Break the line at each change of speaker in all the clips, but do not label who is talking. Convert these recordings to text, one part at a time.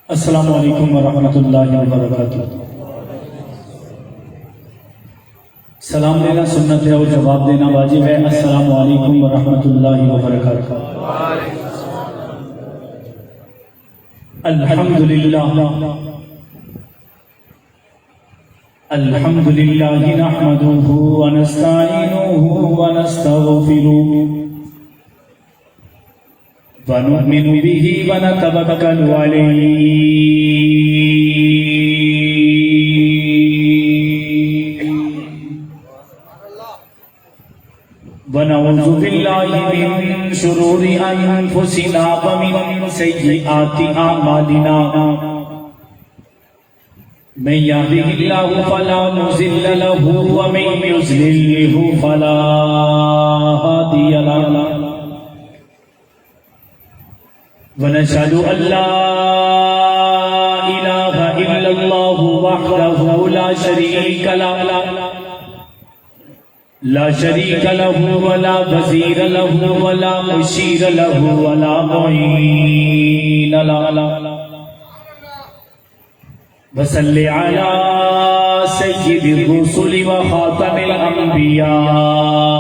السلام علیکم ورحمۃ اللہ وبرکاتہ۔ سلام دینا سنت ہے اور جواب دینا واجب ہے۔ السلام علیکم ورحمۃ اللہ وبرکاتہ۔ الحمدللہ نحمده ونستعینه ونستغفره ونؤمن به ونتوکل علیہ ونعوذ باللہ من شرور انفسنا ومن سیئات اعمالنا من يهده الله فلا مضل له ومن يضلل فلا هادي له ونشهد أن لا إله إلا الله وحده لا شريك له ولا وزير له ولا مشير له ولا معين له وصل على سيد الرسل وخاتم الأنبياء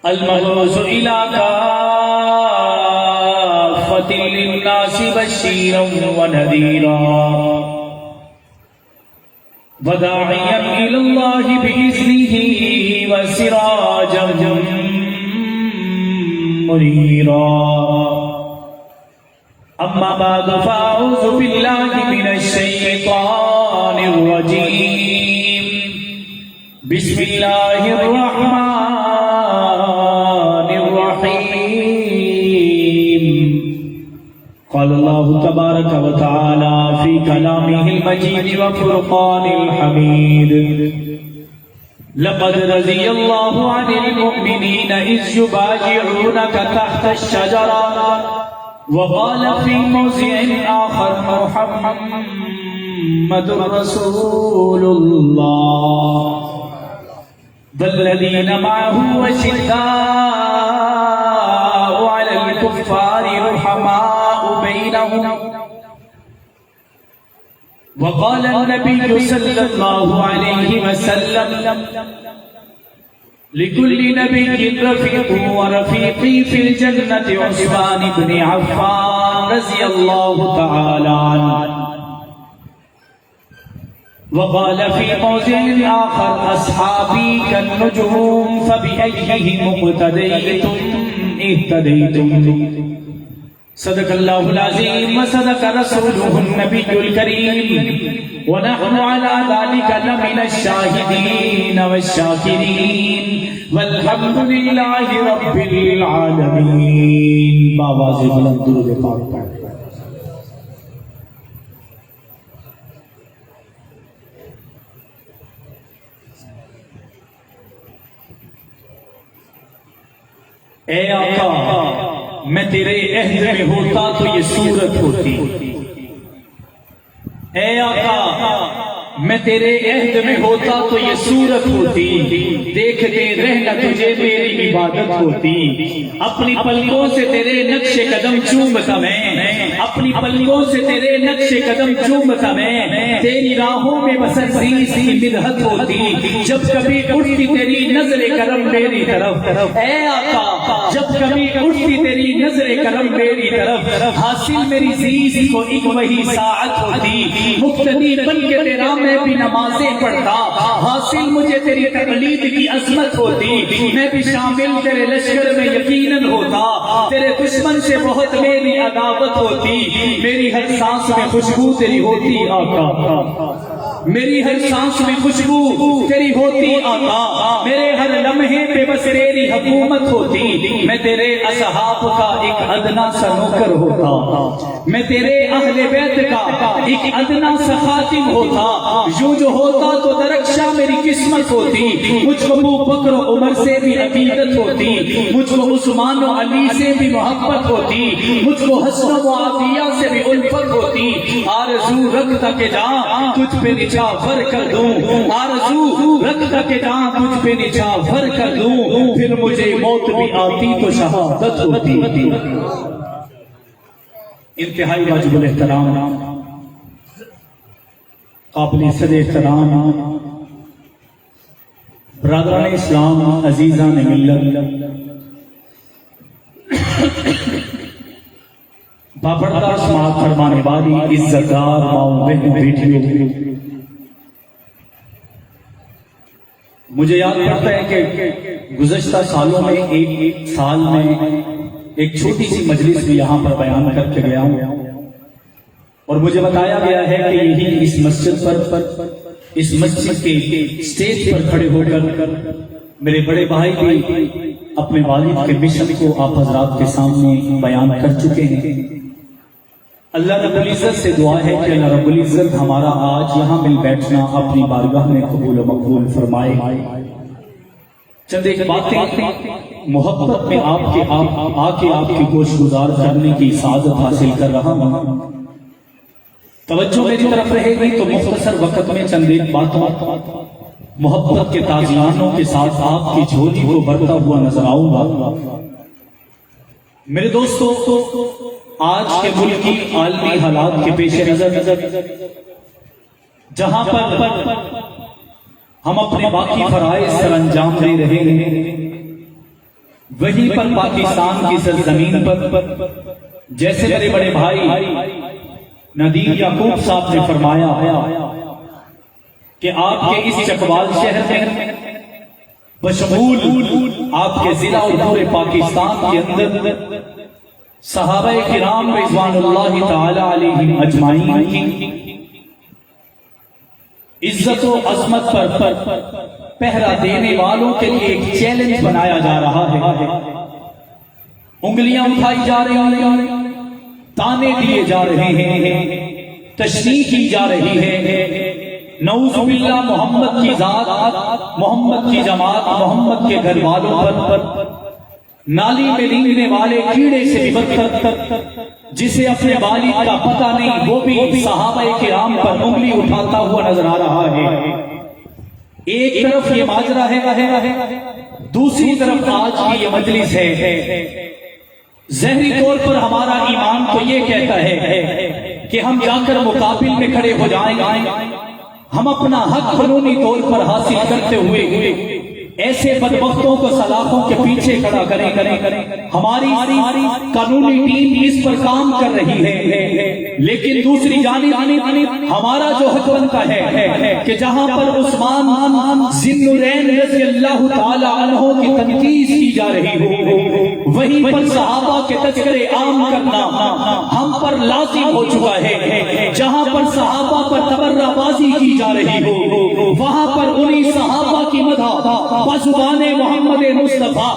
المبعوث إلى كافة للناس بشيرا ونذيرا وداعيا إلى الله بإذنه وسراجا منيرا أما بعد فأعوذ بالله من الشيطان الرجيم بسم الله الرحمن الرحيم قال الله تبارك وتعالى في كلامه المجيد وفرقان الحميد لقد رضي الله عن المؤمنين إذ يبايعونك تحت الشجرة وقال في موضع آخر محمد رسول الله والذين معه أشداء على الكفار رحماء بينهم وقال النبي صلى الله عليه وسلم لكل نبي رفيق ورفيقي في الجنة عثمان بن عفان رضي الله تعالى عنه وقال في موضع آخر أصحابي كالنجوم فبأيهم اقتديتم اهتديتم صدق الله العظيم وصدق رسوله النبي الكريم ونحن على ذلك لمن الشاهدين والشاكرين والحمد لله رب العالمين باواز بلند درود پاک پڑھ۔ اے آقا میں تیرے عہد میں ہوتا تو یہ صورت ہوتی، اے آقا میں تیرے عہد میں ہوتا تو یہ صورت ہوتی، دیکھتے رہنا تجھے میری عبادت ہوتی، اپنی پلکوں سے تیرے نقش قدم چومتا میں، اپنی پلکوں سے تیرے نقش قدم چومتا میں، تیری راہوں میں بس عزیز کی مدحت ہوتی، جب کبھی اٹھتی تیری نظر کرم میری طرف، اے آقا جب کبھی اٹھتی تیری نظر کرم میری طرف، حاصل میری عزیز کو ایک وہی ساعت ہوتی، مقتدی بن کے تیرا میں بھی نمازیں پڑھتا، حاصل مجھے تیری تقلید کی عظمت ہوتی، میں بھی شامل تیرے لشکر میں یقیناً ہوتا، تیرے دشمن سے بہت میری عداوت ہوتی، میری ہر سانس میں خوشبو تیری ہوتی آقا، میری ہر سانس میں خوشبو تیری ہوتی آقا، میرے ہر لمحے پہ بس تیری حکومت ہوتی، میں تیرے اصحاب کا ایک ادنا سا نوکر ہوتا، میں تیرے اہل بیت کا ایک ادنا سا خاتم ہوتا، یوں جو ہوتا تو درخشاں میری قسمت ہوتی، مجھ کو ابو بکر و عمر سے بھی عقیدت ہوتی، مجھ کو عثمان و علی سے بھی محبت ہوتی، مجھ کو حسن و معاویہ سے بھی الفت ہوتی، آرزو رکھتا کہ جا تجھ پہ نچھاور کر دوں، آرزو رکھتا کہ جان تجھ پہ نچھاور کر دوں، پھر مجھے موت بھی آتی تو شہادت ہوتی۔ انتہائی واجب الاحترام قابل صد احترام برادران اسلام، عزیزان ملت، بابردار سماعت فرمانے والی عزتدار ماؤں بہنوں بیٹیوں، مجھے یاد پڑتا ہے کہ گزشتہ سالوں میں ایک سال میں ایک چھوٹی سی مجلس بھی یہاں پر بیان کر کے گیا ہوں، اور مجھے بتایا گیا ہے کہ یہی اس مسجد پر اس مسجد کے اسٹیج پر کھڑے ہو کر میرے بڑے بھائی بھی اپنے والد کے مشن کو آپ حضرات کے سامنے بیان کر چکے ہیں۔ اللہ رب العزت سے دعا ہے کہ اللہ رب العزت ہمارا آج یہاں مل بیٹھنا اپنی بارگاہ میں قبول و مقبول فرمائے۔ چند ایک باتیں محبت میں آپ کی گوش گزار کرنے کی سعادت حاصل کر رہا ہوں، توجہ میری طرف رہے گی تو مختصر وقت میں چند ایک باتوں محبت کے تازیانوں کے ساتھ آپ کی جھولی کو بڑھتا ہوا نظر آؤں گا۔ میرے دوستو، آج کے ملک کی عالمی حالات کے پیش نظر جہاں پر ہم اپنے باقی فرائض سر انجام دے رہے ہیں، وہیں پر پاکستان کی سرزمین پر جیسے میرے بڑے بھائی ندیم یعقوب صاحب نے فرمایا کہ آپ کے اس چکوال شہر میں بشمول آپ کے ضلع اور پورے پاکستان کے اندر صحابہ کرام رضوان اللہ تعالی علیہم اجمعین کی عزت و عظمت پر پہرا دینے والوں کے لیے ایک چیلنج بنایا جا رہا ہے۔ انگلیاں اٹھائی جا رہی ہیں، تانے دیے جا رہے ہیں، تشریح کی جا رہی ہے، نعوذ باللہ محمد کی ذات، محمد کی جماعت، محمد کے گھر والوں پر نالی میں رینگنے والے کیڑے سے بھی بدتر، جسے اپنے والد کا پتہ نہیں وہ بھی صحابہ کرام پر انگلی اٹھاتا ہوا نظر آ رہا ہے۔ ایک طرف یہ ماجرا ہے، دوسری طرف آج کی یہ مجلس ہے۔ ظاہری طور پر ہمارا ایمان تو یہ کہتا ہے کہ ہم جا کر مقابل میں کھڑے ہو جائیں گے، ہم اپنا حق قانونی طور پر حاصل کرتے ہوئے ایسے بدبختوں کو سلاخوں کے پیچھے کھڑا کریں۔ ہماری قانونی ٹیم اس پر کام کر رہی ہے، لیکن دوسری جانب ہمارا جو حق بنتا ہے کہ جہاں پر عثمان ذی النورین رضی اللہ تعالی عنہ کی تنقید کی جا رہی ہو، وہیں پر صحابہ کے تذکرے عام کرنا ہم پر لازم ہو چکا ہے۔ جہاں پر صحابہ پر تبرہ بازی کی جا رہی ہو، وہاں پر انہی صحابہ کی مدح بزبان محمد مصطفیٰ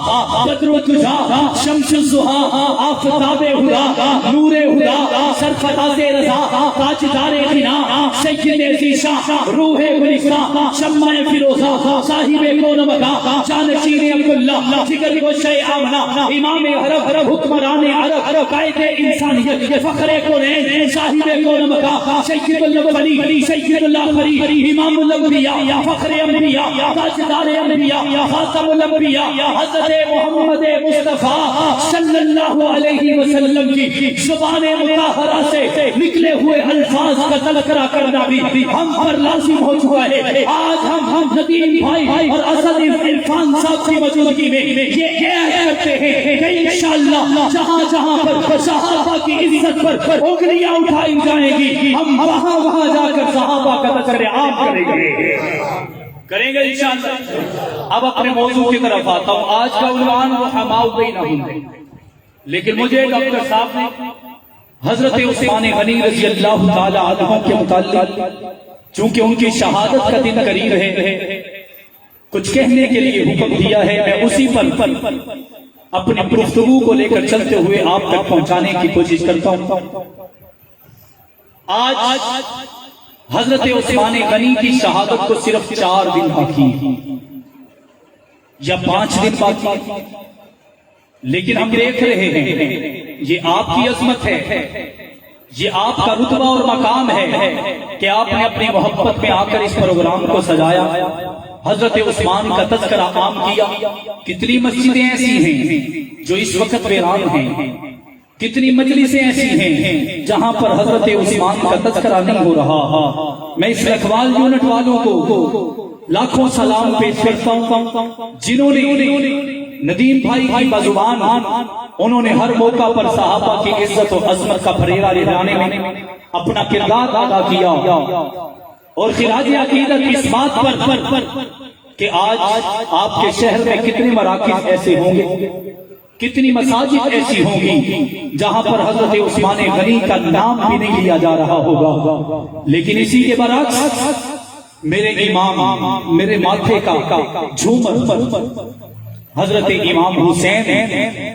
بدر الدجا شمس الضحیٰ آفتاب ہدا نور ہدا سرفراز رضا تاجدار غنا سید ذیشاں روح گلستاں شمع فیروزہ صاحب کون مکا جانشین عبداللہ جگر گوشہ آمنہ امام عرب حکمران عرب قائد انسانیت فخر قرین صاحب کون مکا سید الاولی سید الاخری امام الانبیاء فخر انبیاء تاجدار انبیاء خاتم الانبیاء حضرت محمد مصطفیٰ صلی اللہ علیہ وسلم کی زبان مطہرہ سے نکلے ہوئے الفاظ کا تذکرہ کرنا بھی ہم پر لازم ہو چکا ہے۔ آج ہم ندیم بھائی اور اسد عرفان صاحب کی موجودگی میں یہ عہد کرتے ہیں کہ انشاءاللہ جہاں جہاں پر صحابہ کی عزت پر انگلیاں اٹھائی جائیں گی، ہم وہاں جا کر صحابہ کا تذکرہ عام کریں گے انشاءاللہ۔ اب اپنے موضوع کی طرف آتا ہوں۔ آج کا عنوان وہ حماؤ بین ہوں، لیکن مجھے ڈاکٹر صاحب نے حضرت عثمان غنی رضی اللہ تعالی عنہ کے متعلق چونکہ ان کی شہادت کا دن قریب ہے کچھ کہنے کے لیے حکم دیا ہے، میں اسی پر اپنی گفتگو کو لے کر چلتے ہوئے آپ تک پہنچانے کی کوشش کرتا ہوں۔ آج حضرت عثمان غنی کی شہادت کو صرف 4 دن باقی یا 5 دن باقی، لیکن ہم دیکھ رہے ہیں یہ آپ کی عظمت ہے یہ آپ کا رتبہ اور مقام ہے کہ آپ نے اپنی محبت میں آ کر اس پروگرام کو سجایا، حضرت عثمان کا تذکرہ عام کیا۔ کتنی مسجدیں ایسی ہیں جو اس وقت ویران ہیں، کتنی مجلسیں ایسی ہیں جہاں پر حضرت عثمان کا تذکرہ نہیں ہو رہا۔ میں اس لکھوال یونٹ والوں کو لاکھوں سلام پیش کرتا ہوں جنہوں نے ندیم بھائی کی بزبان انہوں نے ہر موقع پر صحابہ کی عزت و عظمت کا پھریرا لہرانے میں اپنا کردار ادا کیا، اور خراج عقیدت اس بات پر کہ آج آپ کے شہر میں کتنے مراکز ایسے ہوں گے، کتنی مساجد ایسی ہوں گی جہاں پر حضرت عثمان غنی کا نام بھی نہیں لیا جا رہا ہوگا، لیکن اسی کے برعکس میرے امام، میرے ماتھے کا جھومر حضرت امام حسین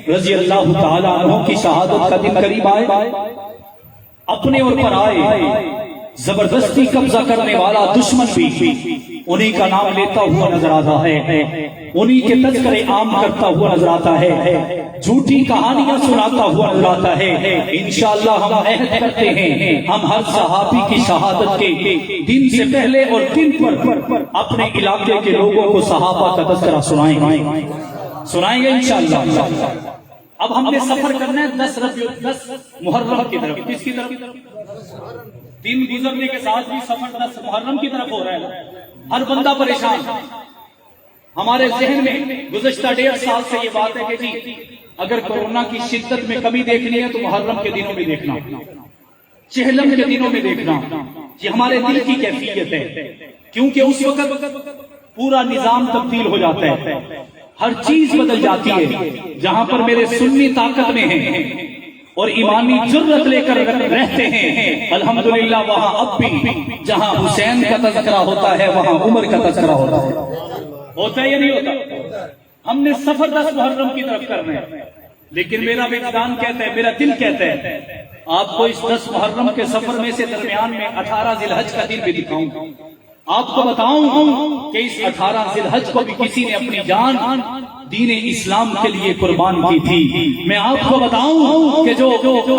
رضی اللہ تعالیٰ عنہ کی شہادت کا دن قریب آئے، اپنے اور پرائے زبردستی قبضہ کرنے والا دشمن بھی انہی کا نام لیتا ہوا نظر آتا ہے، انہی کے تذکرے عام کرتا ہوا نظر آتا ہے، جھوٹی کہانیاں سناتا ہوا نظر آتا ہے۔ انشاءاللہ ہم عہد کرتے ہیں ہم ہر صحابی کی شہادت کے دن سے پہلے اور دن پر اپنے علاقے کے لوگوں کو صحابہ کا تذکرہ سنائیں گے انشاءاللہ۔ اب ہم نے سفر کرنا ہے 10 محرم کی طرف۔ کس کی طرف؟ دن گزرنے کے ساتھ بھی سفر 10 محرم کی طرف ہو رہا ہے۔ ہر بندہ پریشان، ہمارے ذہن میں گزشتہ 1.5 سال سے یہ بات ہے کہ جی اگر کورونا کی شدت میں کمی دیکھنی ہے تو محرم کے دنوں میں دیکھنا، چہلم کے دنوں میں دیکھنا، یہ ہمارے دل کی کیفیت ہے، کیونکہ اس وقت پورا نظام تبدیل ہو جاتا ہے، ہر چیز بدل جاتی ہے۔ جہاں پر میرے سنی طاقت میں ہیں اور ایمانی جرت لے کر رہتے ہیں، الحمدللہ وہاں اب بھی جہاں حسین کا تذکرہ ہوتا ہے وہاں عمر کا تذکرہ ہوتا ہے یا نہیں ہوتا؟ ہم نے سفر 10 محرم کی طرف کرنا ہے، لیکن میرا وجدان کہتا ہے، میرا دل کہتا ہے آپ کو اس 10 محرم کے سفر میں سے درمیان میں 18 ذی الحج کا دن بھی دکھاؤں، آپ کو بتاؤں کہ اس 18 ذی الحج کو بھی کسی نے اپنی جان دین اسلام کے لیے قربان کی تھی۔ میں آپ کو بتاؤں کہ جو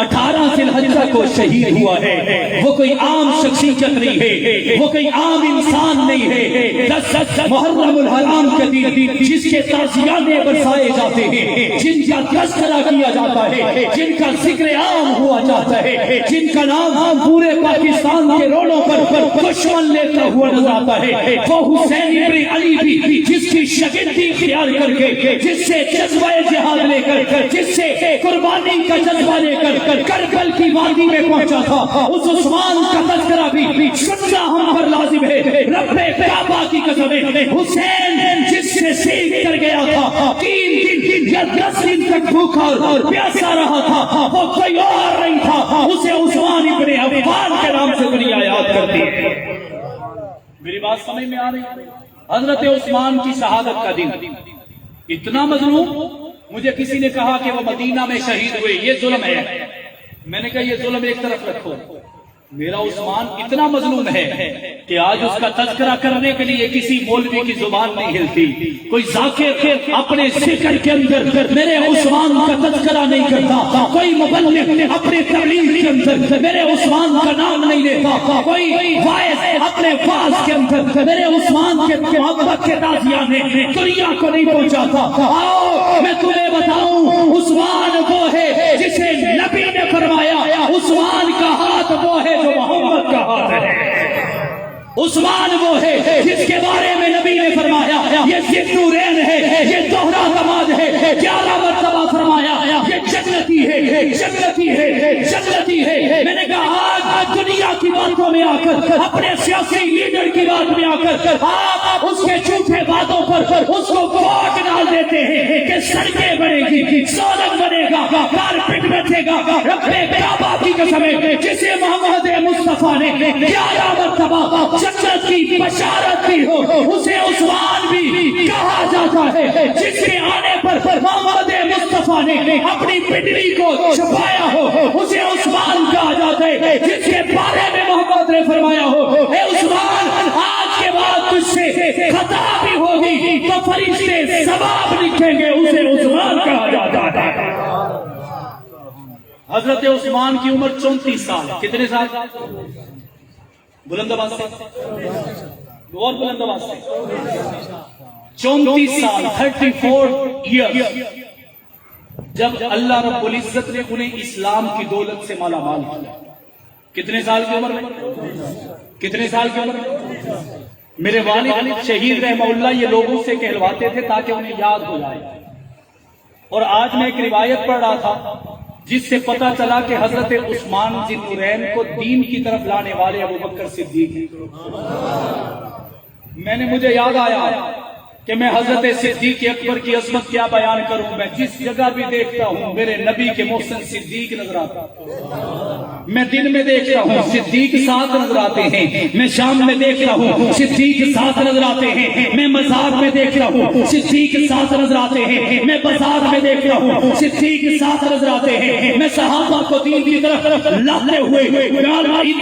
18 ذی الحجہ کو شہید ہوا ہے وہ کوئی عام شخصیت نہیں ہے، وہ کوئی عام انسان نہیں ہے۔ 10 محرم الحرام کے دن جس کے تعزیانے برسائے جاتے ہیں، جن کا تذکرہ کیا جاتا ہے، جن کا ذکر عام ہوا جاتا ہے، جن کا نام پورے پاکستان کے روڈوں پر دشمن لیتا ہوا نظر آتا ہے، وہ حسین ابن علی بھی جس کی شگردی اختیار کر کے، جس سے جذبہ جہاد لے کر، جس سے قربانی کا جذبہ لے کر کربل کی وادی میں پہنچا تھا، اس عثمان کا تذکرہ بھی سننا ہم پر لازم ہے۔ رب کعبہ کی قسم ہے، حسین جس سے سیکھ کر گیا تھا، 3 دن یا 10 دن تک بھوکا اور پیاسا رہا تھا، وہ کوئی اور نہیں تھا، اسے عثمان ابن عفان کے نام سے دنیا یاد کرتی ہے۔ میری بات سمجھ میں آ رہی ہے؟ حضرت عثمان کی شہادت کا دن اتنا مظلوم، مجھے کسی نے کہا کہ وہ مدینہ میں شہید ہوئے، یہ ظلم ہے۔ میں نے کہا یہ ظلم ایک طرف رکھو، میرا عثمان اتنا مظلوم ہے کہ آج اس کا تذکرہ کرنے کے لیے کسی مولوی کی زبان نہیں ہلتی، کوئی ذاکر اپنے ذکر کے اندر میرے عثمان کا تذکرہ نہیں کرتا، کوئی مبلغ اپنے تبلیغ کے اندر میرے عثمان کا نام نہیں لیتا، کوئی واعظ اپنے واعظ کے اندر میرے عثمان کے محبت کے تعزیانے دنیا کو نہیں پہنچاتا۔ آؤ میں تمہیں بتاؤں، عثمان وہ ہے جسے نبی نے فرمایا، عثمان کا ہاتھ وہ ہے جو محمد کا ہاتھ ہے، عثمان وہ ہے جس کے بارے میں نبی نے فرمایا یہ ذوالنورین ہے، یہ دوہرا دماد ہے، 11 مرتبہ فرمایا یہ جنتی ہے، جنتی ہے، جنتی ہے۔ میں نے کہا آج دنیا کی باتوں میں آ کر، اپنے سیاسی لیڈر کی بات میں آ کر آپ اس کے جھوٹے باتوں پر اس کو ووٹ ڈال دیتے ہیں کہ سڑکیں بنے گی، سڑک بنے گا، کارپیٹ بچے گا۔ رب کعبہ کی قسم ہے جسے محمد مصطفیٰ نے 11 مرتبہ جنت کی بشارت دی ہو، اسے عثمان بھی کہا جاتا ہے، جس کے آنے پر محمد مصطفیٰ نے اپنی پنڈلی کو چھپایا ہو، اسے عثمان کہا جاتا ہے، جس کے بارے میں محمد نے فرمایا ہو اے عثمان آج کے بعد تجھ سے خطا بھی ہوگی تو فرشتے ثواب لکھیں گے، اسے عثمان کہا جاتا ہے۔ حضرت عثمان کی عمر 34 سال. کتنے سال؟ بلند آواز سے اور بلند آواز سے 34 سال 34 ایئر. جب اللہ رب العزت نے انہیں اسلام کی دولت سے مالا مال کیا. کتنے سال کی عمر میں؟ کتنے سال کی عمر میں؟ میرے والد شہید رحمہ اللہ یہ لوگوں سے کہلواتے تھے تاکہ انہیں یاد ہو جائے. اور آج میں ایک روایت پڑھ رہا تھا جس سے پتا چلا کہ حضرت عثمان ذی النورین کو دین کی طرف لانے والے ابو بکر صدیق ہیں. مجھے یاد آیا کہ میں حضرت صدیق اکبر کی عظمت کیا بیان کروں. میں جس جگہ بھی دیکھتا ہوں میرے نبی کے محسن صدیق نظر آتا. میں دن میں دیکھتا ہوں صدیق ساتھ نظر آتے ہیں. میں شام میں دیکھتا ہوں صدیق ساتھ نظر آتے ہیں. میں مزار میں دیکھتا ہوں صدیق ساتھ نظر آتے ہیں. میں بازار میں دیکھتا ہوں صدیق ساتھ نظر آتے ہیں. میں صحابہ کو دین کی طرف لاتے ہوئے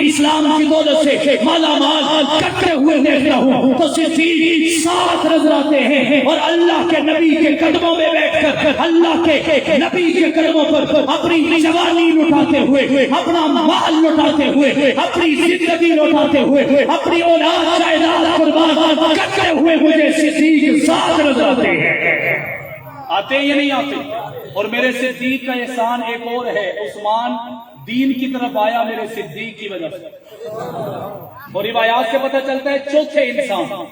اسلام کی دولت سے مالا مال کرتے ہوئے دیکھتا ہوں تو صدیق ساتھ نظر آتے ہیں. اور اللہ کے نبی کے قدموں میں بیٹھ کر اللہ کے نبی کے قدموں پر اپنی جوانی لٹاتے ہوئے اپنا مال لٹاتے ہوئے اپنی زندگی لٹاتے ہوئے اپنی اولاد جائیداد قربان کرتے ہوئے مجھے صدیق ساتھ نظر آتے ہیں. آتے یا نہیں آتے؟ اور میرے صدیق کا احسان ایک اور ہے. عثمان دین کی طرف آیا میرے صدیق کی وجہ سے. اور روایات سے پتہ چلتا ہے چوتھے انسان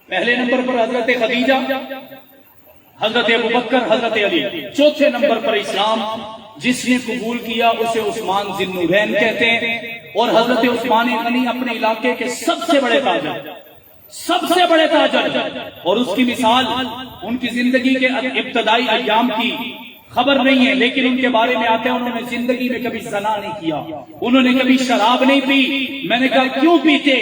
پہلے نمبر پر حضرت خدیجہ، حضرت ابو بکر، حضرت علی. چوتھے نمبر پر اسلام جس نے قبول کیا اسے عثمان ذی النورین کہتے ہیں. اور حضرت عثمان غنی اپنے علاقے کے سب سے بڑے تاجر، سب سے بڑے تاجر. اور اس کی مثال ان کی زندگی کے ابتدائی ایام کی خبر نہیں ہے لیکن ان کے بارے میں آتے ہیں انہوں نے زندگی میں کبھی زنا نہیں کیا، انہوں نے کبھی شراب نہیں پی. میں نے کہا کیوں پیتے؟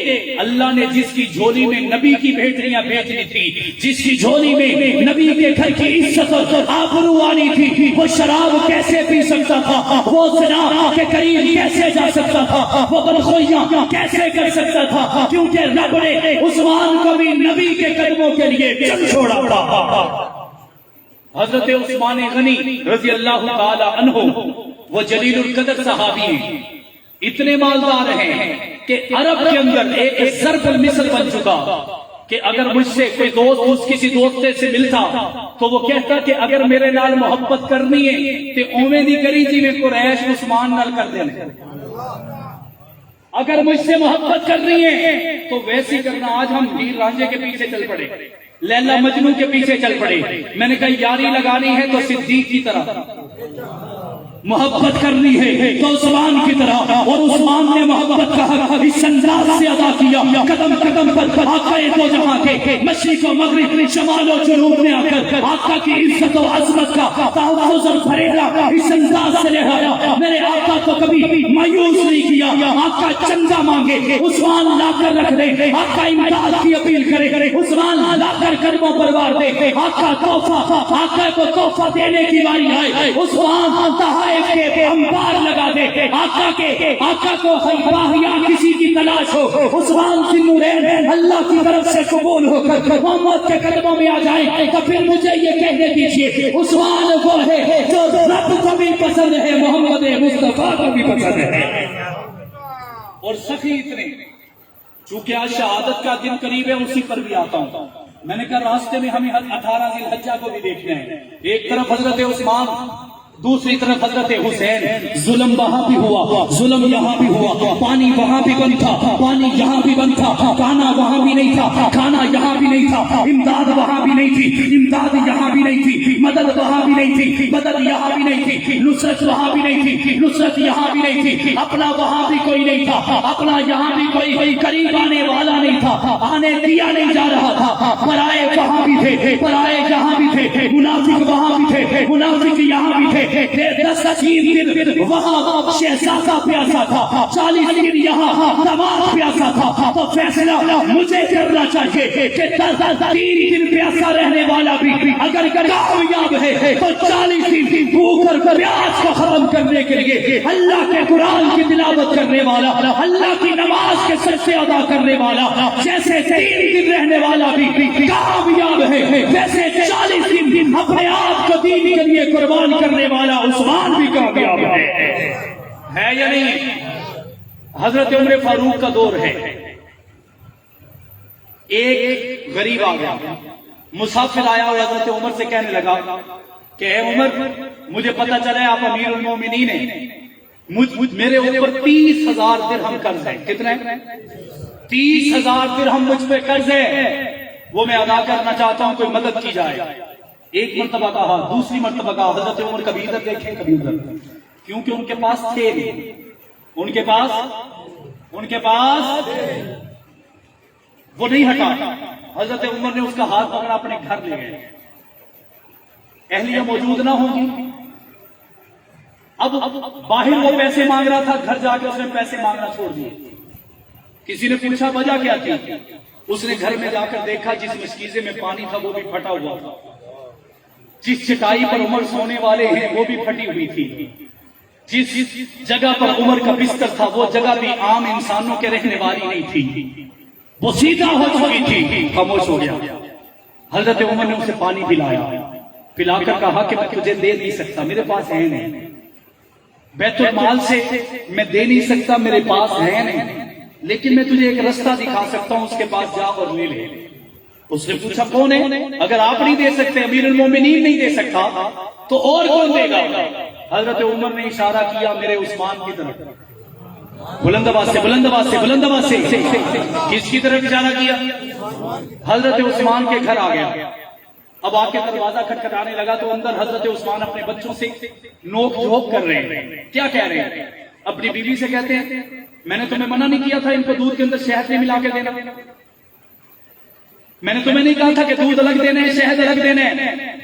اللہ نے جس کی جھولی میں نبی کی بھیجنیاں بھیجنی تھی، جس کی جھولی میں نبی کے گھر کی عزت اور آبرو آنی تھی، وہ شراب کیسے پی سکتا تھا؟ وہ زنا کے قریب کیسے جا سکتا تھا؟ وہ بدخویاں کیسے کر سکتا تھا؟ کیونکہ رب نے عثمان کو بھی نبی کے قدموں کے لیے چل چھوڑا تھا. حضرت عثمان غنی رضی اللہ تعالی عنہ وہ جلیل القدر صحابی ہیں. اتنے مالدار ہیں کہ عرب کے اندر ایک ضرب المثل بن چکا کہ اگر مجھ سے کوئی دوست کسی دوستے سے ملتا تو وہ کہتا کہ اگر میرے نال محبت کرنی ہے تو اوویں دی کری جی میں قریش عثمان نال کر دینے. اگر مجھ سے محبت کرنی ہے تو ویسی کرنا. آج ہم ہیر رانجھے کے پیچھے چل پڑے، لیلا مجنوں کے پیچھے چل پڑے. میں نے کہا یاری لگانی ہے تو صدیق کی طرح، محبت کرنی ہے تو عثمان کی طرح. اور عثمان نے محبت کا حق اس انداز سے ادا کیا. قدم قدم پر آقا دو جہاں کے مشرق و مغرب شمال و جنوب میں آ کر آقا کی عزت و عظمت کا تحفظ اور فریضہ اس انداز سے لہرایا. میرے آقا کو کبھی مایوس نہیں کیا. آقا چندہ مانگے عثمان لا کر رکھ دے، آقا امداد کی اپیل کرے عثمان لا کر قدموں پر وار دے. آقا تحفہ، آقا کو تحفہ دینے کی باری آئے عثمان تحائف کے انبار لگا دے. آقا کو باہیا کسی کی تلاش ہو عثمان ذی النورین اللہ کی طرف سے قبول ہو کر محمد کے قدموں میں آ جائے تو پھر مجھے یہ کہنے دیجیے عثمان وہ ہے جو رب کو بھی پسند ہے، محمد مصطفیٰ کو بھی پسند ہے. اور سخی اتنے چونکہ آج شہادت کا دن قریب ہے اسی پر بھی آتا ہوں. میں نے کہا راستے میں ہمیں 18 ذی الحجہ کو بھی دیکھنا ہے. ایک طرف حضرت عثمان، دوسری طرف حضرت حسین. ظلم وہاں بھی ہوا، ظلم یہاں بھی ہوا. پانی وہاں بھی بند تھا، پانی یہاں بھی بند تھا. کھانا وہاں بھی نہیں تھا، کھانا یہاں بھی نہیں تھا. امداد وہاں بھی نہیں تھی، امداد یہاں بھی نہیں تھی. مدد وہاں بھی نہیں تھی، مدد یہاں بھی نہیں تھی. نصرت وہاں بھی نہیں تھی، نصرت یہاں بھی نہیں تھی. اپنا وہاں بھی کوئی نہیں تھا، اپنا یہاں بھی کوئی قریب آنے والا نہیں تھا، آنے دیا نہیں جا رہا تھا. پرائے وہاں بھی تھے، پرائے یہاں بھی تھے. منافق وہاں بھی تھے، منافق یہاں بھی تھے. 10 دن وہاں شہزادہ پیاسا تھا، 40 دن یہاں دماغ پیاسا تھا. تو فیصلہ مجھے کرنا چاہیے کہ 3 دن پیاسا رہنے والا بھی اگر کامیاب ہے تو 40 دن بھوک اور پیاس کو ختم کرنے کے لیے اللہ کے قرآن کی تلاوت کرنے والا، اللہ کی نماز کے سجدے ادا کرنے والا جیسے 3 دن رہنے والا بھی کامیاب ہے، ویسے 40 دن اپنے آپ کو دین کے لیے قربان کرنے والا عثمان بھی کامیاب ہے. ہے یا نہیں؟ حضرت عمر فاروق کا دور ہے. ایک غریب آ گیا، مسافر آیا اور حضرت عمر سے کہنے لگا کہ اے عمر، مجھے پتا چلا ہے آپ امیر المومنین ہیں، میرے اوپر 30,000 درہم قرض ہے. کتنے؟ 30,000 درہم مجھ پہ قرض ہے، وہ میں ادا کرنا چاہتا ہوں، کوئی مدد کی جائے. ایک مرتبہ کہا، دوسری مرتبہ کہا. حضرت عمر کبھی ادھر دیکھیں کبھی ادھر، کیونکہ ان کے پاس تھے نہیں، ان کے پاس وہ نہیں ہٹا. حضرت عمر نے اس کا ہاتھ پکڑا، اپنے گھر لے گئے. اہلیہ موجود نہ ہوگی. اب باہر وہ پیسے مانگ رہا تھا، گھر جا کے اس نے پیسے مانگنا چھوڑ دیے. کسی نے پوچھا وجہ کیا تھی؟ اس نے گھر میں جا کر دیکھا جس مشکیزے میں پانی تھا وہ بھی پھٹا ہوا تھا، جس چٹائی پر عمر سونے والے ہیں وہ بھی پھٹی ہوئی تھی، جس جگہ پر عمر کا بستر تھا وہ جگہ بھی عام انسانوں کے رہنے والی نہیں تھی، وہ سیدھا ہو چکی تھی. خاموش ہو گیا. حضرت عمر نے اسے پانی پلا کر کہا کہ میں تجھے دے نہیں سکتا، میرے پاس ہے نہیں، بیت المال سے میں دے نہیں سکتا، میرے پاس ہے نہیں، لیکن میں تجھے ایک رستہ دکھا سکتا ہوں، اس کے پاس جا اور لے لے. اس نے پوچھا کون ہے؟ اگر آپ نہیں دے سکتے، امیر المومنین نہیں دے سکتا، تو اور کون دے گا؟ حضرت عمر نے اشارہ کیا میرے عثمان کی طرف. بلند آواز سے کس کی طرف اشارہ کیا؟ حضرت عثمان کے گھر آ گیا. اب آ کے دروازہ کھٹکھٹانے لگا تو اندر حضرت عثمان اپنے بچوں سے نوک جھوک کر رہے ہیں. کیا کہہ رہے ہیں؟ اپنی بیوی سے کہتے ہیں میں نے تمہیں منع نہیں کیا تھا ان کو دودھ کے اندر شہد نہیں ملا کے دینا، میں نے تمہیں نہیں کہا تھا کہ دودھ الگ دینا ہے شہد الگ دینا ہے.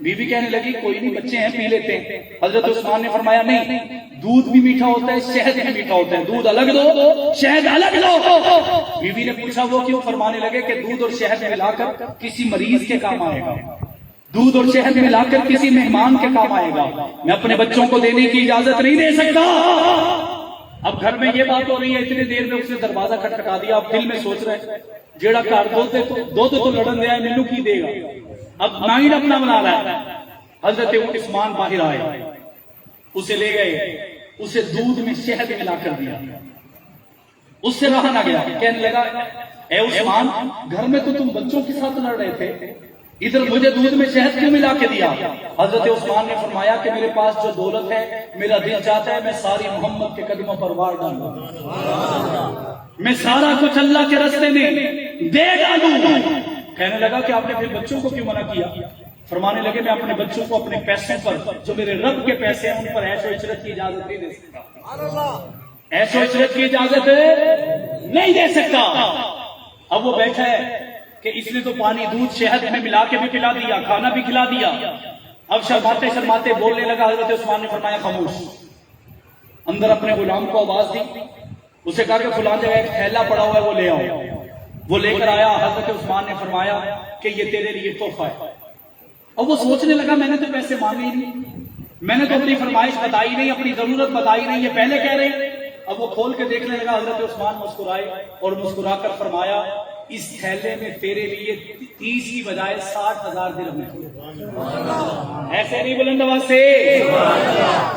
بیوی کہنے لگی کوئی نہیں، بچے ہیں پی لیتے ہیں. حضرت عثمان نے فرمایا نہیں، دودھ بھی میٹھا ہوتا ہے شہد بھی میٹھا ہوتا ہے، دودھ الگ دو شہد الگ دو. بیوی نے پوچھا وہ کیوں؟ فرمانے لگے کہ دودھ اور شہد ملا کر کسی مریض کے کام آئے گا، دودھ اور شہد ملا کر کسی مہمان کے کام آئے گا، میں اپنے بچوں کو دینے کی اجازت نہیں دے سکتا. اب گھر میں یہ بات ہو رہی ہے، اتنی دیر میں اس نے دروازہ کھٹکھٹا دیا. اب دل میں سوچ رہے جیڑا گھر دودھ تو لڑن دیا ہے، مینو کی دے گا؟ اب مائنڈ اپنا بنا رہا ہے. حضرت عثمان باہر آئے، اسے لے گئے، اسے دودھ میں شہد ملا کر دیا. اس سے رہا نہ گیا، کہنے لگا اے عثمان، گھر میں تو تم بچوں کے ساتھ لڑ رہے تھے، ادھر مجھے دودھ میں شہد کیوں ملا کے دیا؟ حضرت عثمان نے فرمایا کہ میرے پاس جو دولت ہے میرا دل چاہتا ہے میں ساری محمد کے قدموں پر وار ڈالوں، میں سارا کچھ اللہ کے راستے میں دے ڈالوں. کہنے لگا کہ آپ نے پھر بچوں کو کیوں منع کیا؟ فرمانے لگے میں اپنے بچوں کو اپنے پیسوں پر جو میرے رب کے پیسے ہیں ان پر عیش و عشرت کی اجازت نہیں دے سکتا، عیش و عشرت کی اجازت نہیں دے سکتا. اب وہ بیٹھا ہے کہ اس نے تو پانی دودھ شہد میں ملا کے بھی پلا دیا، کھانا بھی کھلا دیا. اب شرماتے شرماتے بولنے لگا. حضرت عثمان نے فرمایا خاموش. اندر اپنے غلام کو آواز دی، اسے کہا کہ فلان جگہ ایک تھیلا پڑا ہوا ہے وہ لے آؤ. وہ لے کر آیا. حضرت عثمان نے فرمایا کہ یہ تیرے لیے تحفہ ہے. اب وہ سوچنے لگا میں نے تو پیسے مانگے ہی نہیں، میں نے تو اپنی فرمائش بتائی نہیں، اپنی ضرورت بتائی نہیں، یہ پہلے کہہ رہے ہیں. اب وہ کھول کے دیکھنے لگا. حضرت عثمان مسکرائے اور مسکرا کر فرمایا اس تھیلے میں تیرے لیے 30 کی بجائے 60,000 درہم ہے. ایسے نہیں بلند آواز سے.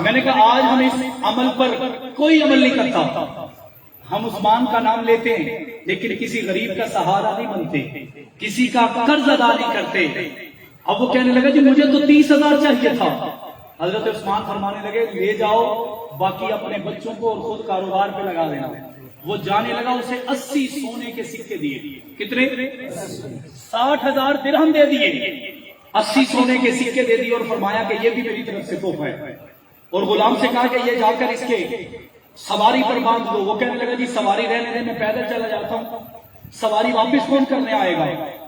میں نے کہا آج ہم اس عمل پر کوئی عمل نہیں کرتا، ہم عثمان کا نام لیتے ہیں لیکن کسی غریب کا سہارا نہیں بنتے، کسی کا قرض ادا نہیں کرتے. اب وہ کہنے لگا جی مجھے تو 30,000 چاہیے تھا. حضرت عثمان فرمانے لگے لے جاؤ، باقی اپنے بچوں کو اور خود کاروبار پہ لگا دینا. وہ جانے لگا. اسے 80 سونے کے سکے دیے. کتنے؟ 60,000 درہم دے دیے. 80 سونے کے سکے دے دیے اور فرمایا کہ یہ بھی میری طرف سے تحفہ ہے. اور غلام سے کہا کہ یہ جا کر اس کے سواری پر باندھ دو. وہ کہنے لگا جی سواری رہنے دے، میں پیدل چلا جاتا ہوں، سواری واپس کون کرنے آئے گا؟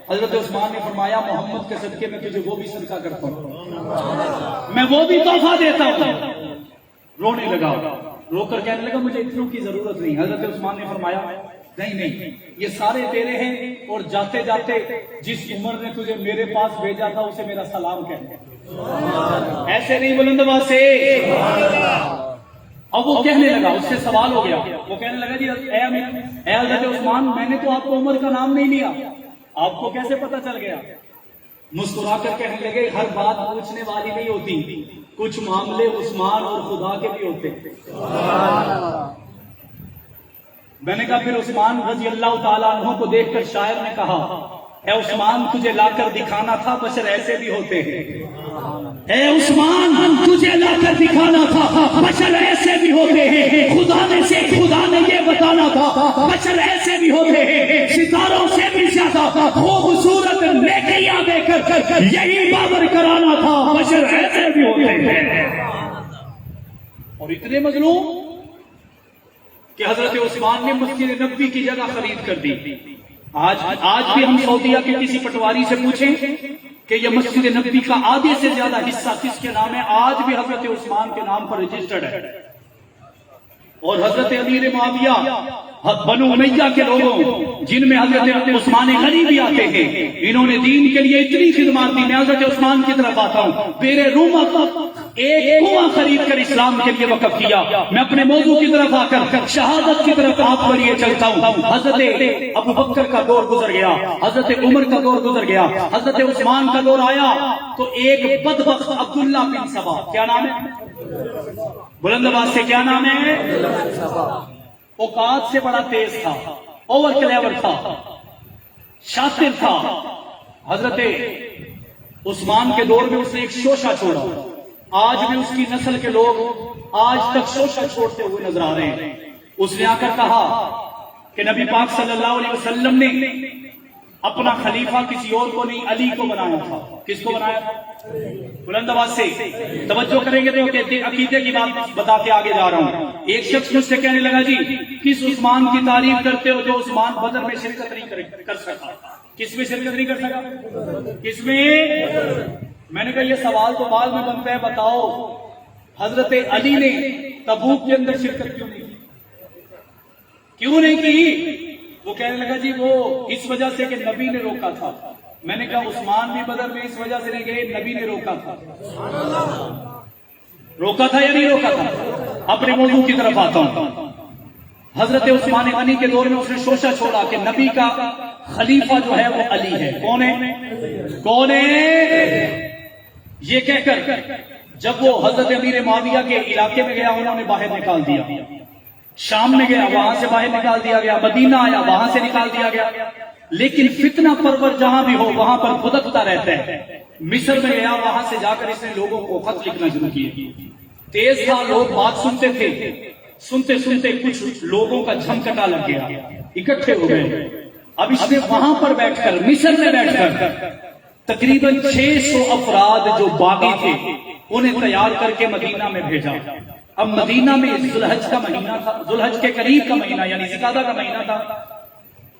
حضرت عثمان نے فرمایا محمد کے صدقے میں تجھے وہ بھی صدقہ کرتا ہوں، میں وہ بھی تحفہ دیتا ہوں. رونے لگا. رو کر کہنے لگا مجھے اتنوں کی ضرورت نہیں. حضرت عثمان نے فرمایا نہیں یہ سارے تیرے ہیں، اور جاتے جاتے جس عمر نے تجھے میرے پاس بھیجا تھا اسے میرا سلام کہنا. ایسے نہیں بلند آواز سے. اب وہ کہنے لگا، اس سے سوال ہو گیا. وہ کہنے لگا جی اے حضرت عثمان، میں نے تو آپ کو عمر کا نام نہیں لیا، آپ کو کیسے پتا چل گیا؟ مسکرا کر کہنے لگے ہر بات پوچھنے والی نہیں ہوتی، کچھ معاملے عثمان اور خدا کے بھی ہوتے ہیں. میں نے کہا پھر عثمان رضی اللہ تعالیٰ عنہ کو دیکھ کر شاعر نے کہا اے عثمان تجھے لا کر دکھانا تھا بشر ایسے بھی ہوتے ہیں. اے عثمان تجھے لا کر دکھانا تھا بشر ایسے بھی ہوتے ہیں. خدا نے یہ بتانا تھا بشر ایسے بھی ہوتے ہیں. ستاروں سے بھی زیادہ خوبصورت نیکیاں دے کر یہی باور کرانا تھا بشر ایسے بھی ہوتے ہیں. اور اتنے مظلوم کہ حضرت عثمان نے مسجد نبوی کی جگہ خرید کر دی. آج بھی ہم سعودیہ کے کسی پٹواری سے پوچھیں کہ یہ مسجد نبوی کا آدھے سے زیادہ حصہ کس کے نام ہے, آج بھی حضرت عثمان کے نام پر رجسٹرڈ ہے. اور حضرت امیر معاویہ بنو امیہ کے لوگوں جن میں حضرت عثمان غنی بھی آتے ہیں, انہوں نے دین کے لیے اتنی خدمات دی. میں حضرت عثمان کی طرف آتا ہوں. بیرے روما کا ایک کنواں خرید کر اسلام کے لیے وقف کیا. میں اپنے موضوع کی طرف آ کر شہادت کی طرف آپ کے لیے چلتا ہوں. حضرت ابو بکر کا دور گزر گیا, حضرت عمر کا دور گزر گیا, حضرت عثمان کا دور آیا تو ایک بدبخت عبداللہ بن سبا, کیا نام ہے بلند آواز سے, کیا نام ہے, اوقات سے بڑا تیز تھا, اوور کلیور تھا, شاطر تھا. حضرت عثمان کے دور میں اس نے ایک شوشہ چھوڑا. آج بھی اس کی نسل کے لوگ آج تک شوشہ چھوڑتے ہوئے نظر آ رہے ہیں. اس نے آ کر کہا کہ نبی پاک صلی اللہ علیہ وسلم نے اپنا خلیفہ کسی اور کو نہیں علی کو بنایا تھا. کس کو بنایا تھا؟ بلند آواز سے توجہ کریں گے تو عقیدے کی بات بتا کے آگے جا رہا ہوں. ایک شخص مجھ سے کہنے لگا جی کس عثمان کی تعریف کرتے ہو جو عثمان بدر میں شرکت نہیں کر سکا؟ کس میں شرکت نہیں کر سکا؟ کس میں؟ میں نے کہا یہ سوال تو بعد میں بنتا ہے, بتاؤ حضرت علی نے تبوک کے اندر شرکت کیوں نہیں کی؟ وہ کہنے لگا جی وہ اس وجہ سے کہ نبی نے روکا تھا. میں نے کہا عثمان بھی بدر میں اس وجہ سے نہیں گئے, نبی نے روکا تھا. روکا تھا یا نہیں روکا تھا؟ اپنے موضوع کی طرف آتا ہوں. حضرت عثمان غنی کے دور میں اس نے شوشہ چھوڑا کہ نبی کا خلیفہ جو ہے وہ علی ہے. کون ہے یہ کہہ کر جب وہ حضرت امیر معاویہ کے علاقے میں گیا انہوں نے باہر نکال دیا. شام میں گیا وہاں سے باہر نکال دیا گیا, مدینہ آیا وہاں سے نکال دیا گیا. لیکن فتنہ پرور جہاں بھی ہو وہاں پر خدکتا رہتا ہے. مصر میں گیا وہاں سے جا کر اس نے لوگوں کو خط لکھنا شروع کیا. تیز تھا, لوگ بات سنتے تھے. سنتے سنتے کچھ لوگوں کا جھمکٹا لگ گیا, اکٹھے ہو گئے. اب اس نے وہاں پر بیٹھ کر مصر میں بیٹھ کر تقریباً 600 افراد جو باغی تھے انہیں تیار کر کے مدینہ میں بھیجا. اب مدینہ میں ذوالحج کا مہینہ تھا, ذوالحج کے قریب کا مہینہ یعنی ذوالقعدہ کا مہینہ تھا,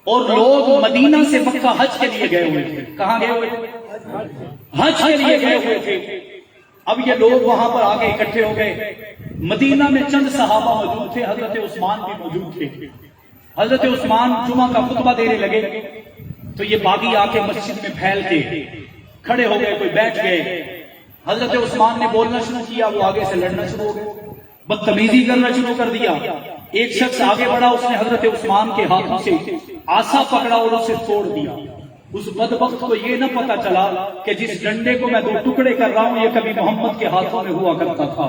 اور لوگ مدینہ سے مکہ حج کے لیے گئے ہوئے تھے. کہاں گئے ہوئے تھے؟ حج کے لیے گئے ہوئے تھے. اب یہ لوگ وہاں پر آگے اکٹھے ہو گئے. مدینہ میں چند صحابہ موجود تھے, حضرت عثمان بھی موجود تھے. حضرت عثمان جمعہ کا خطبہ دینے لگے تو یہ باغی آ کے مسجد میں پھیل کے کھڑے ہو گئے, کوئی بیٹھ گئے. حضرت عثمان نے بولنا شروع کیا, وہ آگے سے لڑنا شروع ہو گئے, بدتمیزی کرنا شروع کر دیا. ایک شخص آگے بڑھا, اس نے حضرت عثمان کے ہاتھوں سے آسا پکڑا اور اسے توڑ دیا. اس بدبخت کو یہ نہ پتا چلا کہ جس ڈنڈے کو میں 2 ٹکڑے کر رہا ہوں یہ کبھی محمد کے ہاتھوں میں ہوا کرتا تھا,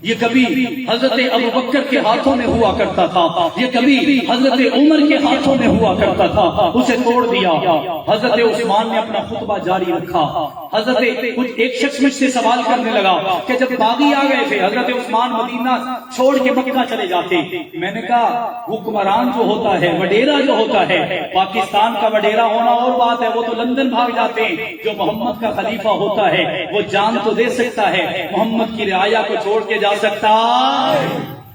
یہ کبھی حضرت ابو بکر کے ہاتھوں میں ہوا کرتا تھا, یہ کبھی حضرت عمر کے ہاتھوں میں ہوا کرتا تھا. اسے توڑ دیا. حضرت عثمان نے اپنا خطبہ جاری رکھا. حضرت ایک شخص مجھ سے سوال کرنے لگا کہ جب باغی آ گئے تھے حضرت عثمان مدینہ چھوڑ کے مکہ چلے جاتے. میں نے کہا حکمران جو ہوتا ہے, وڈیرا جو ہوتا ہے, پاکستان کا وڈیرا ہونا اور بات ہے, وہ تو لندن بھاگ جاتے ہیں. جو محمد کا خلیفہ ہوتا ہے وہ جان تو دے سکتا ہے, محمد کی رعایا کو چھوڑ کے جا سکتا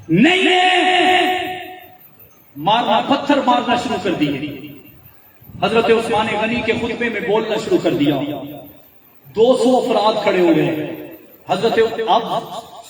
نہیں ہے. مارنا, پتھر مارنا شروع کر دیے. حضرت عثمان غنی کے خطبے میں بولنا شروع کر دیا. 200 افراد کھڑے ہو گئے. حضرت اب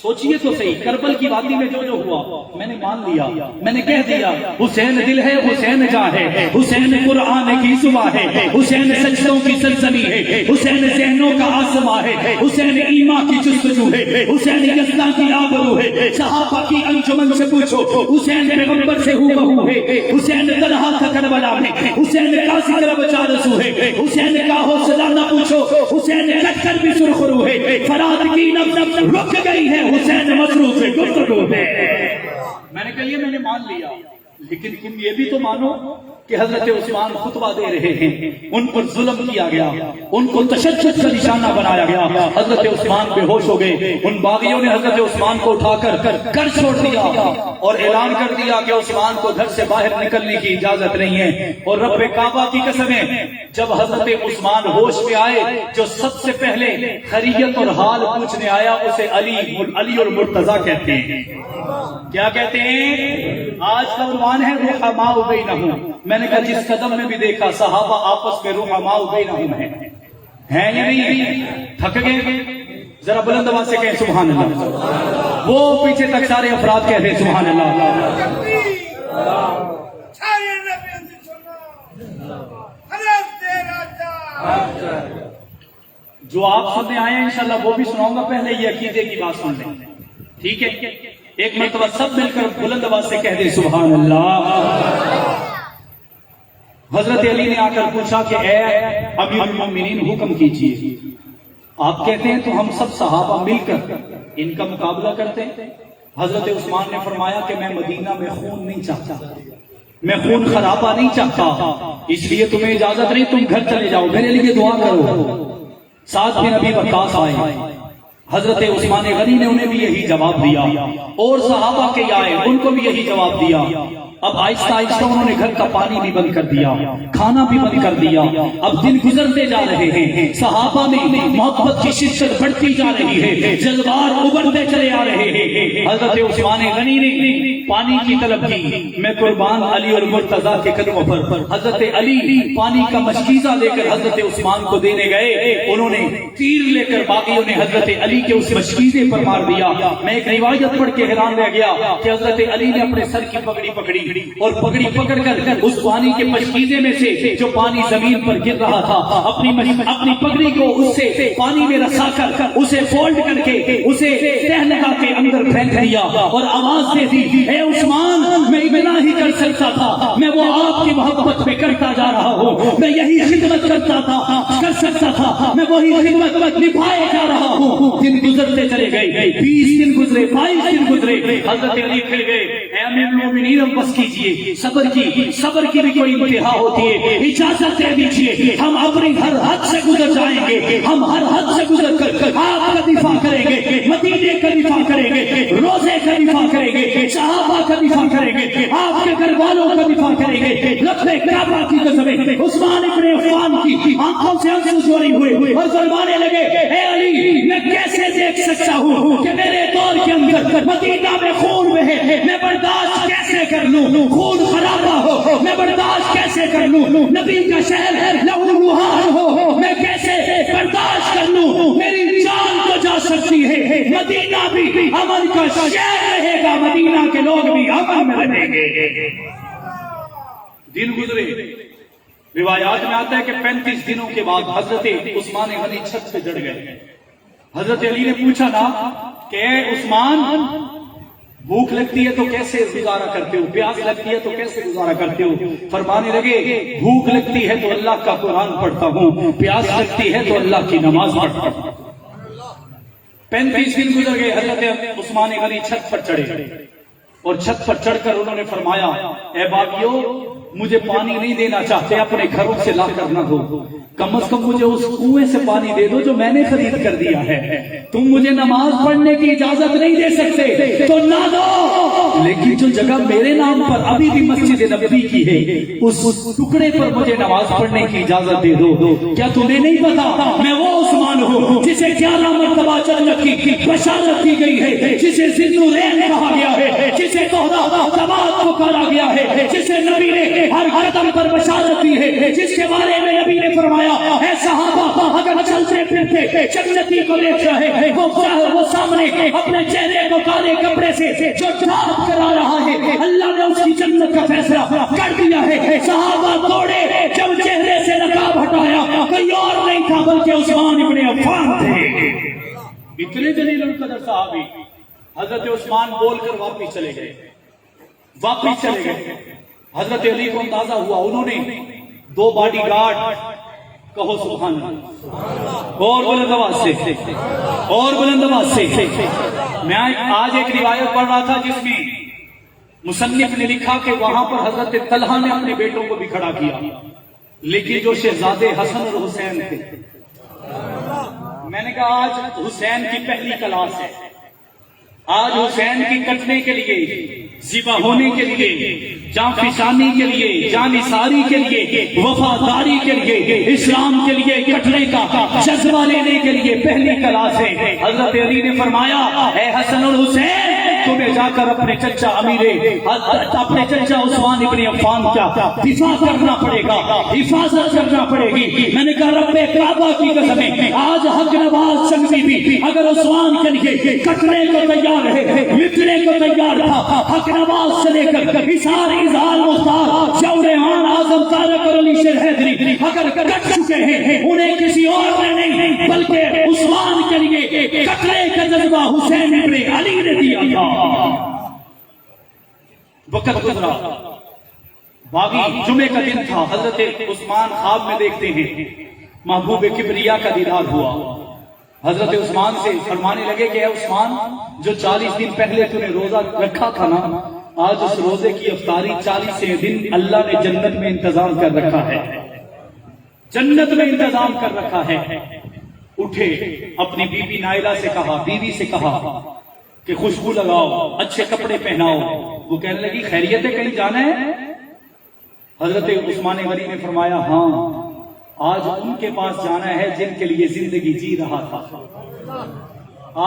سوچئے تو صحیح، کربل کی وادی میں جو ہوا میں نے مان لیا، میں نے کہہ دیا حسین دل ہے، حسین جاں ہے، حسین قرآن کی زبان ہے، حسین سجدوں کی سلسلی ہے، حسین ذہنوں کا آسماں ہے، حسین ایمان کی جستجو ہے، حسین یزداں کی آبرو ہے، صحابہ کی انجمن سے پوچھو حسین پیغمبر سے ہو بہو ہے، حسین تنہا تھا کربلا میں، حسین قاصد کا بچا رسو ہے، حسین کا حوصلہ نہ پوچھو، حسین کٹ کر بھی سرخرو ہے، فرات کی نبض رک گئی ہے، حسین مصروف سے گفتگو ہے۔ میں نے کہا یہ میں نے مان لیا، لیکن تم یہ بھی تو مانو کہ حضرت عثمان خطبہ دے رہے ہیں، ان پر ظلم کیا گیا، ان کو تشدد کا نشانہ بنایا گیا، حضرت عثمان بے ہوش ہو گئے، ان باغیوں نے حضرت عثمان کو اٹھا کر گھر چھوڑ دیا اور اعلان کر دیا کہ عثمان کو گھر سے باہر نکلنے کی اجازت نہیں ہے۔ اور رب کعبہ کی قسم ہے، جب حضرت عثمان ہوش میں آئے، جو سب سے پہلے خیریت اور حال پوچھنے آیا اسے علی المرتضیٰ کہتے ہیں۔ کیا کہتے ہیں؟ آج کا عنوان ہے رحماء بینہم۔ میں نے کہا جس قدم میں بھی دیکھا صحابہ آپس میں رحماء بینہم ہیں یا نہیں؟ تھک گئے؟ ذرا بلند آواز سے کہیں سبحان اللہ۔ وہ پیچھے تک سارے افراد کہتے ہیں سبحان اللہ۔ جو آپ سننے آئے ہیں انشاءاللہ وہ بھی سناؤں گا، پہلے یہ عقیدے کی بات سن لیں، ٹھیک ہے؟ ایک مرتبہ سب مل کر بلند آواز سے کہہ دیں سبحان اللہ۔ حضرت علی نے آ کر پوچھا کہ اے امیر المومنین حکم کیجیے۔ آپ کہتے ہیں تو ہم سب صحابہ مل کر ان کا مقابلہ کرتے ہیں۔ حضرت عثمان نے فرمایا کہ میں مدینہ میں خون نہیں چاہتا، میں خون خرابہ نہیں چاہتا، اس لیے تمہیں اجازت نہیں، تم گھر چلے جاؤ، میرے لیے دعا کرو۔ سعد بن ابی وقاص آئے، حضرت عثمان غنی نے انہیں بھی یہی جواب دیا، اور صحابہ کے آئے ان کو بھی یہی جواب دیا۔ اب آہستہ آہستہ انہوں نے گھر کا پانی بھی بند کر دیا، کھانا بھی بند کر دیا۔ اب دن گزرتے جا رہے ہیں، صحابہ میں محبت کی شدت بڑھتی جا رہی ہے، جذبات ابھرتے چلے آ رہے ہیں۔ حضرت عثمان غنی نے پانی کی طلب کی، میں قربان علی المرتضیٰ کے قدموں پر۔ حضرت علی پانی کا مشکیزہ لے کر حضرت عثمان کو دینے گئے، انہوں نے تیر لے کر باغیوں نے حضرت علی کے اس مشکیزے پر مار دیا۔ میں ایک روایت پڑھ کے حیران رہ گیا کہ حضرت علی نے اپنے سر کی پگڑی پکڑی اور پگڑی پکڑ کر اس پانی کے مشکیزے میں سے جو پانی زمین پر گر رہا تھا، اپنی پگڑی کو اس سے پانی میں رسا کر اسے فولڈ کر کے اسے تہلکہ کے اندر پھینک دیا اور آواز دے دی، اے عثمان میں اتنا ہی کر سکتا تھا، میں وہ آپ کی محبت میں کرتا جا رہا ہوں، میں یہی خدمت کرتا تھا، کر سکتا تھا، میں وہی خدمت نبھائے جا رہا ہوں۔ دن گزرتے چلے گئے، 20 دن گزرے، 22 دن گزرے، حضرت علی پھر گئے، اے امیر المومنین بس کیجئے، صبر کی بھی کوئی انتہا ہوتی ہے، اجازت دے دیجئے، ہم اپنی ہر حد سے گزر جائیں گے، ہم ہر حد سے گزر کر آپ کا دفاع کریں گے، مدینے کا دفاع کریں گے، روزے کا دفاع کریں گے، صحابہ کا دفاع کریں گے، آپ کے گھر والوں کا دفاع کریں گے۔ رب کعبہ کی قسم ہے، عثمان ابن عفان کی آنکھوں سے آنسو جاری ہوئے اور فرمانے لگے، اے علی میں کیسے دیکھ سکتا ہوں کہ میرے دور کے اندر مدینہ میں خون بہے، میں برداشت کیسے کر لوں، خون خرابہ ہو میں برداشت کیسے کر لوں، نبی کا شہر ہے لہو لہان ہو میں کیسے برداشت کر لوں، میری جان تو جا سکتی ہے، مدینہ بھی امن کا شہر رہے گا، مدینہ کے لوگ بھی امن میں رہیں گے۔ دن گزرے، روایات میں آتا ہے کہ 35 دنوں کے بعد حضرت عثمان غنی چھت پہ چڑھ گئے۔ حضرت علی نے پوچھا نا کہ اے عثمان بھوک لگتی ہے تو کیسے گزارا کرتے ہو، پیاس لگتی ہے تو کیسے گزارا کرتے ہو؟ فرمانے لگے بھوک لگتی ہے تو اللہ کا قرآن پڑھتا ہوں، پیاس لگتی ہے تو اللہ کی نماز پڑھتا ہوں۔ 35 دن گزر گئے، حضرت عثمان غنی چھت پر چڑھے اور چھت پر چڑھ کر انہوں نے فرمایا، اے باغیوں مجھے پانی نہیں دینا چاہتے اپنے گھروں سے لا کر نہ دو، کم از کم مجھے اس کنویں سے پانی دے دو جو میں نے خرید کر دیا ہے، تم مجھے نماز پڑھنے کی اجازت نہیں دے سکتے تو نہ دو، لیکن جو جگہ میرے نام پر ابھی بھی مسجد نبوی کی ہے اس ٹکڑے پر مجھے نماز پڑھنے کی اجازت دے دو۔ کیا تمہیں نہیں پتا میں وہ عثمان ہوں جسے 11 مرتبہ جنت کی بشارت دی گئی ہے، جسے ذی النورین کہا گیا ہے، جسے طہرہ سماعت پکارا گیا ہے، جسے نبی نے
ہر قدم پر بشارت دی ہے، جس کے بارے میں نبی نے فرمایا اے صحابہ اگر چلتے پھرتے جنتی کو دیکھ رہے وہ سامنے اپنے چہرے کو کالے کپڑے سے جو ڈھانپ کرا رہا ہے، اللہ نے اس کی جنت کا فیصلہ کر دیا ہے۔ صحابہ دوڑے، جب چہرے سے نقاب ہٹایا کوئی اور نہیں تھا بلکہ عثمان ابن عفان تھے۔
اتنے جلیل القدر صحابی حضرت عثمان بول کر واپس چلے گئے۔ حضرت علی کو اندازہ ہوا، انہوں نے 2 باڈی گارڈ، کہو سبحان اللہ، اور بلند آواز سے میں آج ایک روایت پڑھ رہا تھا جس میں مصنف نے لکھا کہ وہاں پر حضرت طلحہ نے اپنے بیٹوں کو بھی کھڑا کیا، لیکن جو شہزادے حسن اور حسین تھے، میں نے کہا آج حسین کی پہلی کلاس ہے، آج حسین کی کٹنے کے لیے، ذبح ہونے کے لیے، جان فشانی کے لیے، جان نثاری کے لیے، وفاداری کے لیے، اسلام کے لیے کٹنے کا جذبہ لینے کے لیے پہلی کلاس ہے۔ حضرت علی نے فرمایا اے حسن اور حسین، تمہیں جا کر اپنے چچا اپنے چچا عثمان ابن عفان کا دفاع کرنا پڑے گا، حفاظت کرنا پڑے گی۔ میں نے کہا رب کعبہ کی قسم، آج حق نواز شنگی بھی اگر عثمان کے لیے کٹنے کو تیار ہے، مٹنے کو تیار تھا، حق نواز سے لے کر حصار اظہار مختار جورحان اعظم طارق اور علی شیر حیدری اگر کٹ چکے ہیں، انہیں کسی اور نے نہیں بلکہ عثمان کے لیے کٹنے کا جذبہ حسین ابن علی نے دیا تھا۔ وقت گزرا، باغی جمعے کا دن تھا، حضرت عثمان خواب میں دیکھتے ہیں محبوب کبریا کا دیدار ہوا۔ حضرت عثمان سے فرمانے لگے کہ اے عثمان، جو 40 دن پہلے تو نے روزہ رکھا تھا نا، آج اس روزے کی افطاری 40 دن اللہ نے جنت میں انتظام کر رکھا ہے، جنت میں انتظام کر رکھا ہے۔ اٹھے، اپنی بیوی نائلہ سے کہا، بیوی سے کہا کہ خوشبو لگاؤ، اچھے کپڑے پہناؤ۔ وہ کہنے لگی خیریت ہے، کہیں جانا ہے؟ حضرت عثمان غنی نے فرمایا ہاں، آج ان کے پاس جانا ہے جن کے لیے زندگی جی رہا تھا،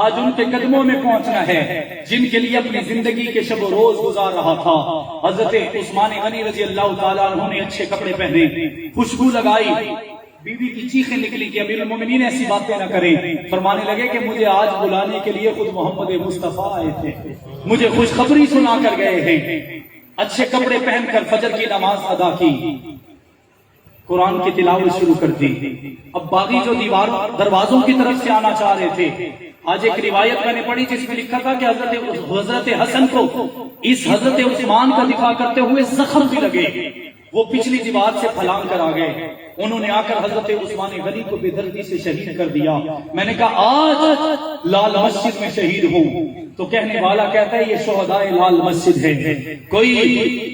آج ان کے قدموں میں پہنچنا ہے جن کے لیے اپنی زندگی کے شب و روز گزار رہا تھا۔ حضرت عثمان غنی رضی اللہ تعالیٰ عنہ نے اچھے کپڑے پہنے، خوشبو لگائی، بیوی کی چیخیں نکلی کہ امیر المومنین ایسی باتیں نہ کریں۔ فرمانے لگے کہ مجھے آج بلانے کے لیے خود محمد مصطفیٰ آئے تھے، مجھے خوشخبری سنا کر گئے ہیں۔ اچھے کپڑے پہن کر فجر کی نماز ادا کی، قرآن کی تلاوت شروع کر دی۔ اب باغی جو دروازوں کی طرف سے آنا چاہ رہے تھے، آج ایک روایت میں نے پڑھی جس میں لکھا تھا کہ حضرت حسن کو اس حضرت عثمان کا دفاع کرتے ہوئے زخم بھی لگے، وہ پچھلی دیوار سے پھلانگ کر آ گئے، انہوں نے آ کر حضرت عثمان غنی کو بے دردی سے شہید کر دیا۔ میں نے کہا آج لال مسجد میں شہید ہوں تو کہنے والا کہتا ہے یہ شہدائے لال مسجد ہے، کوئی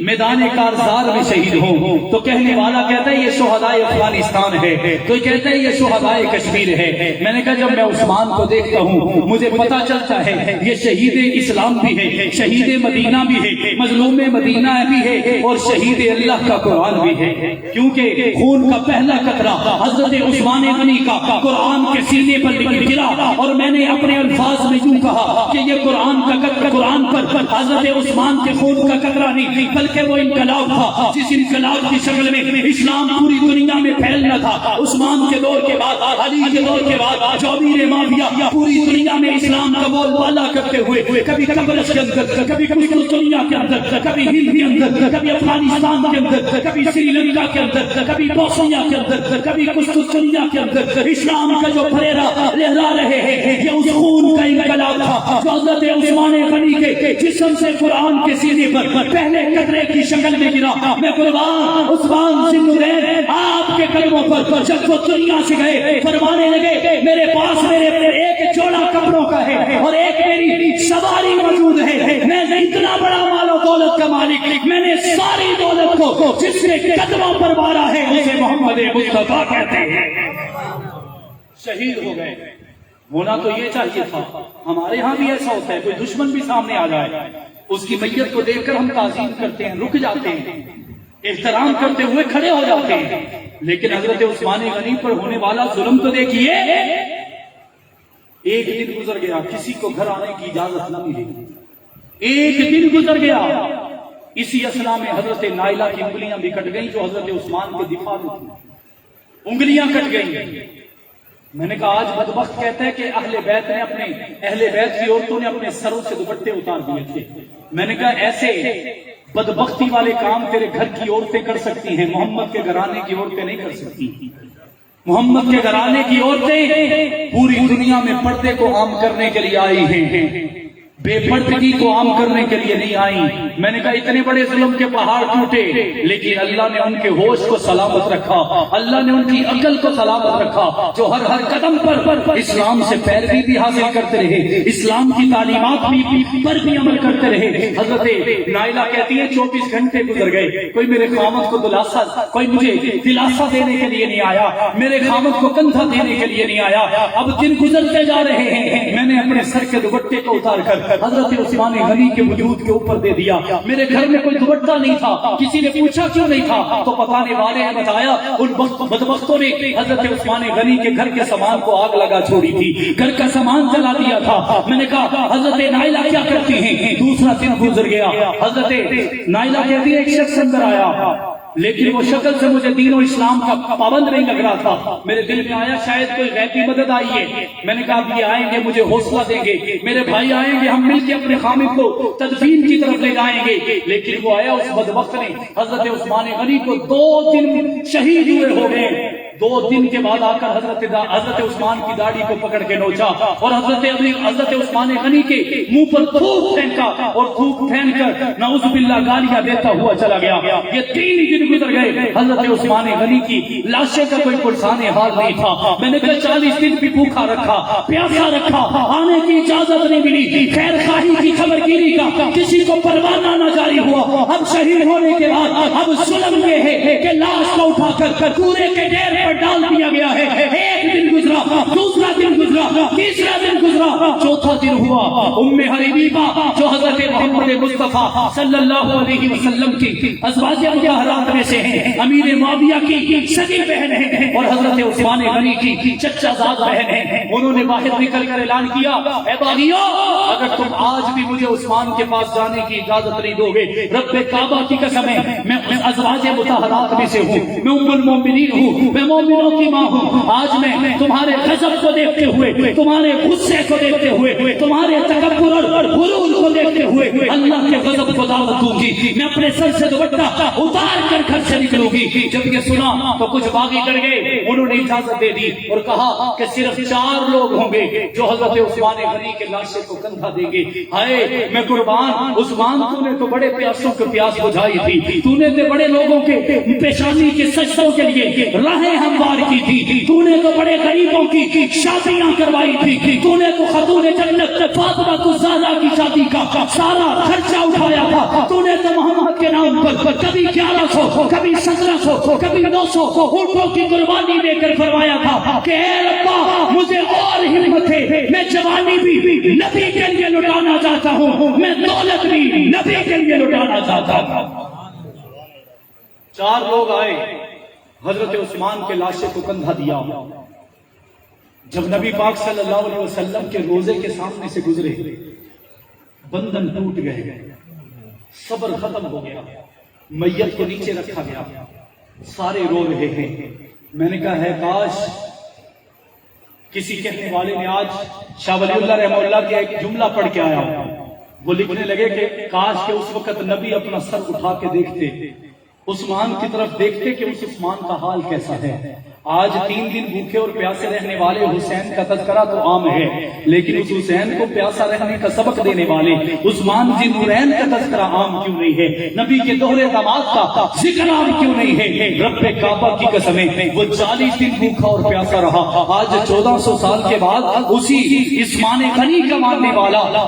میدان کارزار میں شہید ہوں تو کہنے والا کہتا ہے یہ شہدائے افغانستان ہے، کوئی کہتا ہے یہ شہدائے کشمیر ہے۔ میں نے کہا جب میں عثمان کو دیکھتا ہوں مجھے پتا چلتا ہے یہ شہید اسلام بھی ہے، شہید مدینہ بھی ہے، مظلوم مدینہ بھی ہے، اور شہید اللہ کا قرآن بھی ہے، کیونکہ خون کا پہلا قطرہ حضرت عثمان غنی کا قرآن کے سینے پر گرا، اور میں نے اپنے الفاظ میں یوں کہا کہ یہ قرآن کا قطرہ قرآن پر حضرت عثمان کے خون کا قطرہ نہیں بلکہ وہ انقلاب تھا جس انقلاب کی شکل میں اسلام پوری دنیا میں پھیلنا تھا۔ عثمان کے دور کے بعد، علی کے دور کے بعد جو امیر معاویہ پوری دنیا میں اسلام کا بول بالا کرتے ہوئے کبھی قبرص کے اندر، کبھی دنیا کے اندر، کبھی ہند کے اندر، کبھی افغانستان کے اندر، کبھی سری لنکا کے اندر، کبھی بوسنیا کے اندر، کبھی قسطنطنیہ کے اندر اسلام کا جو پھریرا لہرا رہے ہیں، یہ اس خون کا انقلاب تھا جو حضرت عثمان غنی کے جسم سے قرآن کے سینے پر پہلے قطرے کی شکل میں گرا۔ میں قربان عثمان ذوالنورین آپ کے قدموں پر جب وہ دنیا سے گئے فرمانے لگے میرے پاس میرے ایک جوڑا کپڑوں کا ہے اور ایک میری سواری موجود ہے، میں اتنا بڑا مال و دولت کا مالک، میں نے ساری دولت کو جس کے قدموں پر مارا ہے اسے محمد مصطفیٰ کہتے ہیں۔ شہید ہو گئے، ہونا تو یہ چاہیے تھا۔ ہمارے ہاں بھی ایسا ہوتا ہے، کوئی دشمن بھی سامنے آ جائے اس کی میت کو دیکھ کر ہم تعظیم کرتے ہیں، رک جاتے ہیں، احترام کرتے ہوئے کھڑے ہو جاتے ہیں، لیکن حضرت عثمان غنی پر ہونے والا ظلم تو دیکھیے۔ ایک دن گزر گیا، کسی کو گھر آنے کی اجازت نہ ملی، ایک دن گزر گیا، اسی اسنا میں حضرت نائلہ کی انگلیاں بھی کٹ گئیں جو حضرت عثمان کے دفاع میں تھی، انگلیاں کٹ گئیں۔ میں نے کہا آج بدبخت کہتا ہے کہ اہل بیت کی عورتوں نے اپنے سروں سے دوپٹے اتار دیے تھے۔ میں نے کہا ایسے بدبختی والے کام تیرے گھر کی عورتیں کر سکتی ہیں، محمد کے گھرانے کی عورتیں نہیں کر سکتی۔ محمد کے گھرانے کی عورتیں پوری دنیا میں پردے کو عام کرنے کے لیے آئی ہیں، بے پردگی کو عام کرنے کے لیے نہیں آئی۔ میں نے کہا اتنے بڑے ظلم کے پہاڑ ٹوٹے لیکن اللہ نے ان کے ہوش کو سلامت رکھا، اللہ نے ان کی عقل کو سلامت رکھا، جو ہر قدم پر اسلام سے پیروی بھی حاصل کرتے رہے، اسلام کی تعلیمات پر بھی عمل کرتے رہے۔ حضرت نائلہ کہتی ہے 24 گھنٹے گزر گئے، کوئی میرے خامد کو کوئی مجھے دلاسا دینے کے لیے نہیں آیا، میرے خامد کو کندھا دینے کے لیے نہیں آیا۔ اب دن گزرتے جا رہے ہیں، میں نے اپنے سر کے دوپٹے کو اتار کر حضرت عثمان غنی کے وجود کے اوپر دے دیا۔ میرے گھر میں کوئی دوپٹہ نہیں تھا، کسی نے پوچھا کیوں نہیں تھا تو بتانے والے نے بتایا ان بدبختوں نے حضرت عثمان غنی کے گھر کے سامان کو آگ لگا چھوڑی تھی، گھر کا سامان جلا دیا تھا۔ میں نے کہا حضرت نائلہ کیا کرتی ہیں؟ دوسرا دن گزر گیا، حضرت نائلہ کہتی ہے ایک شخص اندر آیا لیکن وہ شکل سے مجھے دین و اسلام کا پابند نہیں لگ رہا تھا۔ میرے دل میں آیا شاید کوئی غیبی مدد آئی ہے۔ میں نے کہا یہ آئیں گے مجھے حوصلہ دیں گے، میرے بھائی آئیں گے، ہم مل کے اپنے خامد کو تدفین کی طرف لے جائیں گے۔ لیکن وہ آیا اس بدبخت نے حضرت عثمان غنی کو 2 دن شہید ہوئے ہو گئے۔ 2 دن کے بعد آ کر حضرت عثمان کی داڑھی کو پکڑ کے نوچا اور حضرت عثمان غنی کے منہ پر تھوک پھینکا اور تھوک پھینک کر نعوذ باللہ گالیاں دیتا ہوا چلا گیا۔ یہ 3 دن گزر گئے، حضرت عثمان غنی کی لاشیں کا کوئی پرسان حال نہیں تھا۔ میں نے کہا 40 دن بھی بھوکا رکھا، پیاسا رکھا، آنے کی اجازت نہیں ملی، خیر خواہی کی خبر گیری کا کسی کو پروانہ نہ جاری ہوا۔ اب شہید ہونے کے بعد اب ظلم یہ ہے کہ لاش کو اٹھا کر کوڑے کے ڈھیر پر ڈال دیا گیا ہے۔ ایک دن گزرا، دوسرا دن گزرا، تیسرا دن گزرا، چوتھا دن ہوا۔ ام حبیبہ جو حضرت محمد مصطفیٰ صلی اللہ علیہ وسلم کی ازواج مطہرات میں سے ہیں، امیر معاویہ کی سگی بہن ہے اور حضرت عثمان غنی کی چچا زاد بہن ہے۔ انہوں نے باہر نکل کر اعلان کیا اے باغیوں، اگر تم آج بھی مجھے عثمان کے پاس جانے کی اجازت نہیں دو گے، رب کعبہ کی قسم ہے میں ازواج مطہرات میں سے ہوں، میں ام المومنین ہوں، میں مومنوں کی ماں ہوں، آج میں تمہارے غضب کو دیکھتے ہوئے، تمہارے غصے کو دیکھتے ہوئے، تمہارے تکبر اور غرور کو دیکھتے ہوئے اللہ کے غضب کو دعوت دوں گی، میں اپنے سر سے دوپٹہ اتار کر گھر سے نکلوں گی۔ جب یہ سنا تو کچھ باغی ڈر گئے، انہوں نے اجازت دے دی اور کہا کہ صرف 4 لوگ ہوں گے جو حضرت عثمان غنی کے لاشے کو کندھا دیں گے۔ ہائے میں قربان عثمان، تو نے تو بڑے پیاسوں کے پیاس بجھائی تھی، تو نے تو بڑے لوگوں کے پیشانی کے سجدوں کے لیے راہیں ہموار کی تھی، تو نے تو بڑے غریبوں کی شادیاں کروائی تھی، تو نے تو خاتون جنت فاطمہ الزہرا کی شادی کا سارا خرچہ اٹھایا تھا، تو نے تو محمد کے نام پر کبھی 1100 کبھی 1700 کبھی 900 اونٹوں کی قربانی دے کر فرمایا تھا کہ اے ربا مجھے اور ہمت ہے، میں جوانی بھی نبی کے لیے لٹانا چاہتا ہوں، میں دولت بھی نبی کے لیے لٹانا چاہتا ہوں۔ 4 لوگ آئے، حضرت عثمان کے لاشے کو کندھا دیا۔ جب نبی پاک صلی اللہ علیہ وسلم کے روزے کے سامنے سے گزرے، بندھن ٹوٹ گئے، صبر ختم ہو گیا، میت کو نیچے رکھا گیا، سارے رو رہے ہیں۔ میں نے کہا ہے کاش کسی کہنے والے نے آج شاہ ولی اللہ رحمہ اللہ کی ایک جملہ پڑھ کے آیا، وہ لکھنے لگے کہ کاش کہ اس وقت نبی اپنا سر اٹھا کے دیکھتے، عثمان کی طرف دیکھتے کہ اس عثمان کا حال کیسا ہے۔ آج 3 دن بھوکے اور پیاسے رہنے والے حسین کا تذکرہ تو عام ہے، لیکن اس حسین کو پیاسا رہنے کا سبق دینے والے عثمان ذی النورین کا تذکرہ عام کیوں نہیں ہے؟ نبی کے دوہرے داماد کا ذکر عام کیوں نہیں ہے؟ رب کعبہ کی قسمیں وہ 40 دن بھوکا اور پیاسا رہا، آج 1400 سال کے بعد اسی عثمان غنی کا ماننے والا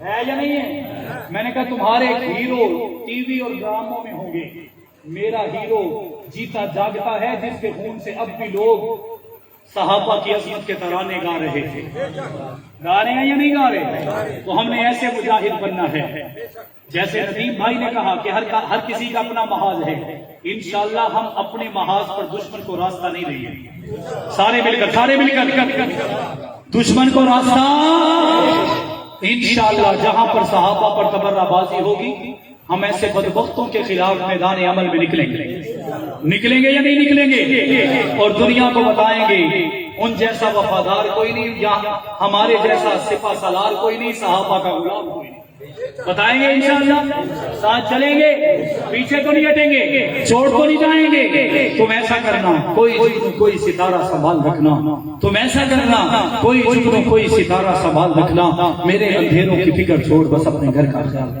ہے یا نہیں ہے؟ میں نے کہا تمہارے ہیرو ٹی وی اور ڈراموں میں ہوں گے، میرا ہیرو جیتا جاگتا ہے جس کے خون سے اب بھی لوگ صحابہ کی عظمت کے ترانے گا رہے تھے۔ گا رہے ہیں یا نہیں گا رہے؟ تو ہم نے ایسے مجاہد بننا ہے، جیسے ندیم بھائی نے کہا کہ ہر کسی کا اپنا محاذ ہے، انشاءاللہ ہم اپنے محاذ پر دشمن کو راستہ نہیں دیں گے۔ سارے مل کر دشمن کو راستہ انشاءاللہ جہاں پر صحابہ پر تبرہ بازی ہوگی ہم ایسے بدبختوں کے خلاف میدان عمل میں نکلیں گے یا نہیں نکلیں گے؟ اور دنیا کو بتائیں گے ان جیسا وفادار کوئی نہیں، یا ہمارے جیسا سپہ سالار کوئی نہیں، صحابہ کا غلام کوئی نہیں۔ بتائیں گے انشاءاللہ، ساتھ چلیں گے، پیچھے تو نہیں ہٹیں گے، چھوڑ تو نہیں جائیں گے۔ تم ایسا کرنا کوئی ستارہ سنبھال رکھنا، تم ایسا کرنا کوئی ستارہ سنبھال رکھنا، میرے اندھیروں کی فکر چھوڑ بس اپنے گھر کا خیال۔